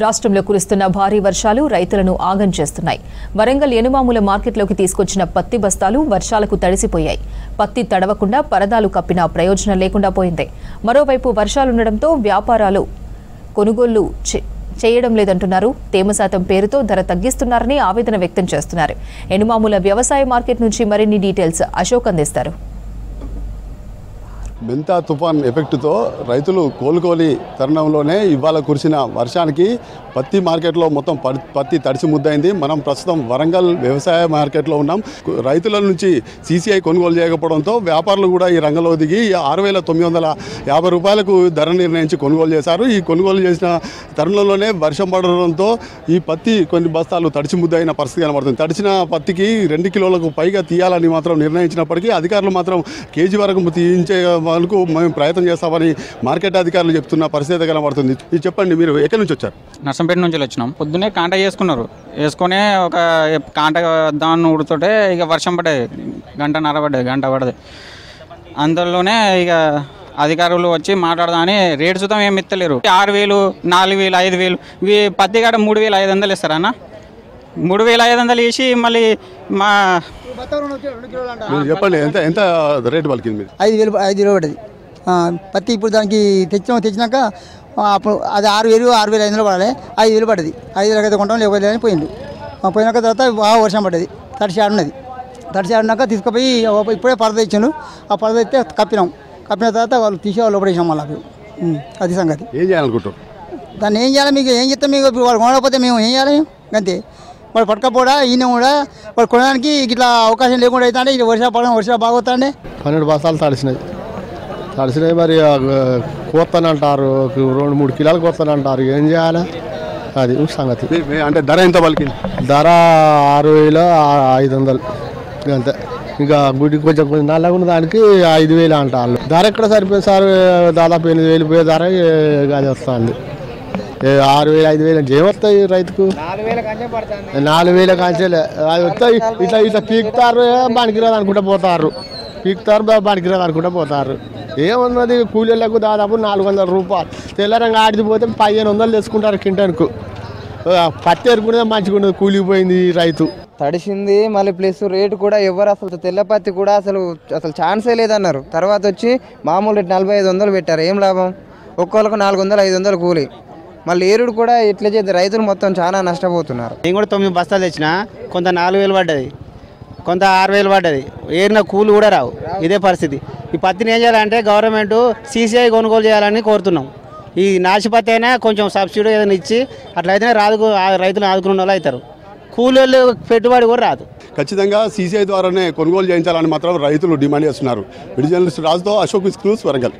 రాష్ట్రంలో కురుస్తున్న భారీ వర్షాలు రైతులను ఆగం చేస్తున్నాయి. వరంగల్ ఎనుమాముల మార్కెట్లోకి తీసుకొచ్చిన పత్తి బస్తాలు వర్షాలకు తడిసిపోయాయి. పత్తి తడవకుండా పరదాలు కప్పినా ప్రయోజనం లేకుండా పోయింది. మరోవైపు వర్షాలుండడంతో వ్యాపారాలు కొనుగోళ్లు చేయడం లేదంటున్నారు. తేమ శాతం పేరుతో ధర తగ్గిస్తున్నారని ఆవేదన వ్యక్తం చేస్తున్నారు. ఎనుమాముల వ్యవసాయ మార్కెట్ నుంచి మరిన్ని డీటెయిల్స్ అశోక్ అందిస్తారు. బెంతా తుఫాన్ ఎఫెక్ట్తో రైతులు కోలుకోని తరుణంలోనే ఇవాళ కురిసిన వర్షానికి పత్తి మార్కెట్లో మొత్తం పత్తి తడిసి ముద్దయింది. మనం ప్రస్తుతం వరంగల్ వ్యవసాయ మార్కెట్లో ఉన్నాం. రైతుల నుంచి సీసీఐ కొనుగోలు చేయకపోవడంతో వ్యాపారులు కూడా ఈ రంగంలో దిగి 6,950 రూపాయలకు ధర నిర్ణయించి కొనుగోలు చేశారు. ఈ కొనుగోలు చేసిన తరుణంలోనే వర్షం పడడంతో ఈ పత్తి కొన్ని బస్తాలు తడిసి ముద్దయిన పరిస్థితి కనబడుతుంది. తడిసిన పత్తికి 2 కిలోలకు పైగా తీయాలని మాత్రం నిర్ణయించినప్పటికీ అధికారులు మాత్రం కేజీ వరకు తీయించే వాళ్ళకు మేము ప్రయత్నం చేస్తామని మార్కెట్ అధికారులు చెప్తున్న పరిస్థితి కనబడుతుంది. ఇది చెప్పండి, మీరు ఎక్కడి నుంచి వచ్చారు? నర్సంపేట నుంచి వచ్చినాం. పొద్దున్నే కాంటా చేసుకున్నారు. వేసుకొని ఒక కాంట దాన్ని ఉడుతుంటే ఇక వర్షం పడ్డది. గంట పడ్డది. అందులోనే ఇక అధికారులు వచ్చి మాట్లాడదామని రేటు చూద్దాం ఏమి ఇస్తలేరు. 6,000, 4,000, 5,000 ఇవి పత్తి కాడ 3,500 ఇస్తారా అన్న? 3,500 వేసి మళ్ళీ మా చెప్పండి ఎంత రేటు పలికింది? 5,000 పడ్డది పత్తి. ఇప్పుడు దానికి తెచ్చినాక అప్పుడు అది 6,500 పడాలి. 5,000 పడ్డది. 5,000 అయితే కొంటాం, లేకపోతే అని పోయినాక తర్వాత బాగా వర్షం పడ్డది. తడిసి ఆడినది. తడిసి ఆడినాక తీసుకుపోయి ఇప్పుడే పరద ఇచ్చాను. ఆ పరద అయితే కప్పిన తర్వాత వాళ్ళు తీసి వాళ్ళు లోపడేసాం. మళ్ళీ అది సంగతి. ఏం చేయాలనుకుంటాం? దాన్ని ఏం చేయాలి? మీకు ఏం చెప్తాం? మీకు ఇప్పుడు వాళ్ళు కొనకపోతే మేము ఏం చేయాలి? అంతే. వాడు పట్టుకపోడా ఈయన కూడా వాడు కొనడానికి ఇట్లా అవకాశం లేకుండా అవుతాండే. ఇది వర్షాలు బాగా అవుతాండే. 12 బస్తాలు తడిసినాయి. మరి కోస్తానంటారు, 2-3 కిలోలు కోస్తానంటారు. ఏం చేయాలి? అది సంగతి. అంటే ధర ఎంత పలికింది? ధర 6,500 అంతే. ఇంకా గుడి కొంచెం నల్లగా ఉన్న దానికి 5,000 అంటారు. ధర ఎక్కడ సరిపోయింది సార్? దాదాపు 8,000 పోయే ధర అది వస్తుంది. 6,000, 5,000 అంటే ఏమొస్తాయి రైతుకు? 4,000 కాంచెలే అది వస్తాయి. ఇట్లా పీకుతారు, బానికిరాదు అనుకుంటా పోతారు. ఏమున్నది? కూలీలకు దాదాపు 400 రూపాయలు. తెల్లరంగా ఆడిపోతే 1,500 తెచ్చుకుంటారు కింటానికి. పత్తి ఎరుకునే మంచిగా ఉండదు. కూలిపోయింది రైతు. తడిసింది మళ్ళీ ప్లస్ రేటు కూడా ఎవరు అసలు తెల్లపత్తి కూడా అసలు ఛాన్సే లేదన్నారు. తర్వాత వచ్చి మామూలు రేటు 4500 పెట్టారు. ఏం లాభం? ఒక్కొక్కరికి 400, 500 కూలి. మళ్ళీ ఏరుడు కూడా ఎట్లా చేస్తే రైతులు మొత్తం చాలా నష్టపోతున్నారు. నేను కూడా 9 బస్తాలు తెచ్చిన. కొంత 4,000 పడ్డది, కొంత 6,000 పడ్డది. ఏరిన కూలి కూడా రావు. ఇదే పరిస్థితి. ఈ పత్తిని ఏం చేయాలంటే గవర్నమెంట్ సీసీఐ కొనుగోలు చేయాలని కోరుతున్నాం. ఈ నాశపత్తి అయినా కొంచెం సబ్సిడీ ఏదైనా ఇచ్చి అట్లయితేనే రైతులను ఆదుకున్న వాళ్ళు అవుతారు. కూలీలు పెట్టుబడి కూడా రాదు. ఖచ్చితంగా సీసీఐ ద్వారానే కొనుగోలు చేయించాలని మాత్రం రైతులు డిమాండ్ చేస్తున్నారు. విజయనలిస్ట్ రాజుతో అశోక్ న్యూస్ వరంగల్.